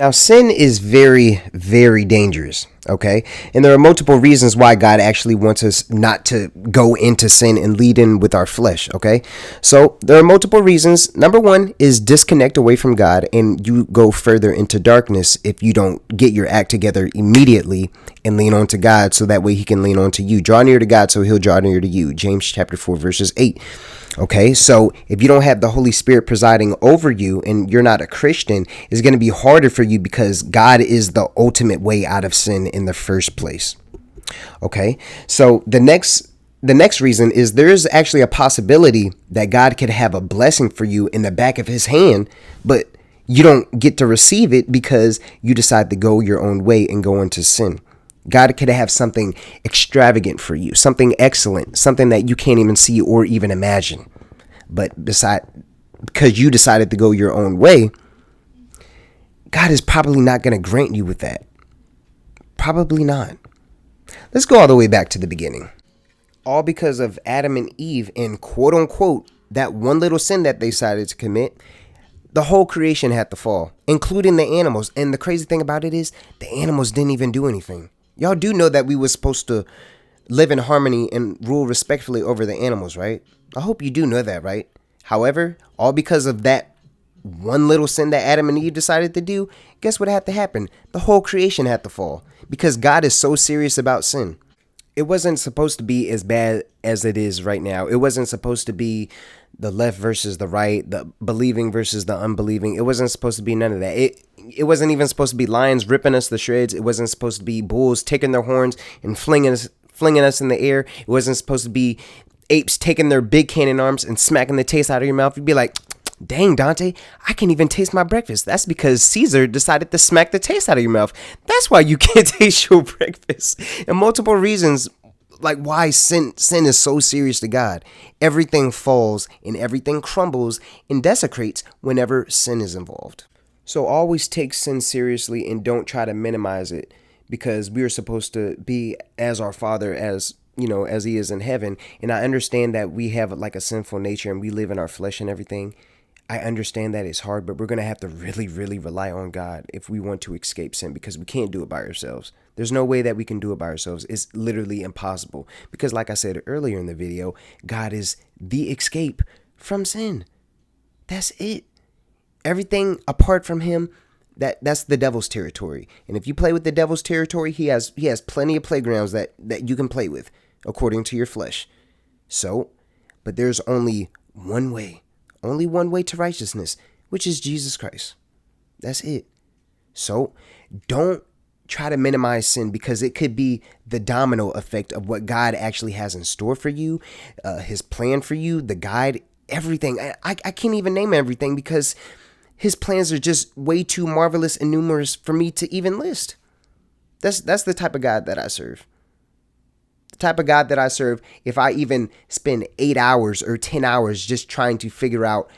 Now, sin is very, very dangerous, okay? And there are multiple reasons why God actually wants us not to go into sin and lead in with our flesh, okay? So, there are multiple reasons. Number one is disconnect away from God, and you go further into darkness if you don't get your act together immediately and lean on to God so that way He can lean on to you. Draw near to God so He'll draw near to you. James chapter 4, verses 8. Okay, so if you don't have the Holy Spirit presiding over you and you're not a Christian, it's going to be harder for you because God is the ultimate way out of sin in the first place. Okay, so the next reason is there is actually a possibility that God could have a blessing for you in the back of His hand, but you don't get to receive it because you decide to go your own way and go into sin. God could have something extravagant for you, something excellent, something that you can't even see or even imagine. But because you decided to go your own way, God is probably not going to grant you with that. Probably not. Let's go all the way back to the beginning. All because of Adam and Eve and quote unquote, that one little sin that they decided to commit, the whole creation had to fall, including the animals. And the crazy thing about it is the animals didn't even do anything. Y'all do know that we were supposed to live in harmony and rule respectfully over the animals, right? I hope you do know that, right? However, all because of that one little sin that Adam and Eve decided to do, guess what had to happen? The whole creation had to fall because God is so serious about sin. It wasn't supposed to be as bad as it is right now. It wasn't supposed to be the left versus the right, the believing versus the unbelieving. It wasn't supposed to be none of that. It wasn't even supposed to be lions ripping us to shreds. It wasn't supposed to be bulls taking their horns and flinging us in the air. It wasn't supposed to be apes taking their big cannon arms and smacking the taste out of your mouth. You'd be like, dang, Dante, I can't even taste my breakfast. That's because Caesar decided to smack the taste out of your mouth. That's why you can't taste your breakfast. And multiple reasons like why sin is so serious to God. Everything falls and everything crumbles and desecrates whenever sin is involved. So always take sin seriously and don't try to minimize it because we are supposed to be as our Father as as He is in heaven. And I understand that we have like a sinful nature and we live in our flesh and everything. I understand that it's hard, but we're going to have to really, really rely on God if we want to escape sin because we can't do it by ourselves. There's no way that we can do it by ourselves. It's literally impossible because like I said earlier in the video, God is the escape from sin. That's it. Everything apart from Him, that's the devil's territory. And if you play with the devil's territory, he has plenty of playgrounds that you can play with according to your flesh. So, but there's only one way to righteousness, which is Jesus Christ. That's it. So don't try to minimize sin because it could be the domino effect of what God actually has in store for you, His plan for you, the guide, everything. I can't even name everything because His plans are just way too marvelous and numerous for me to even list. That's the type of God that I serve. Type of God that I serve, if I even spend 8 hours or 10 hours just trying to figure out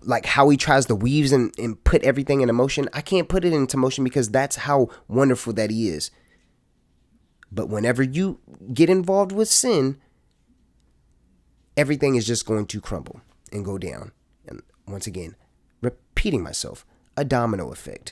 like how He tries to weave and put everything into motion, I can't put it into motion because that's how wonderful that He is. But whenever you get involved with sin, everything is just going to crumble and go down. And once again, repeating myself, a domino effect.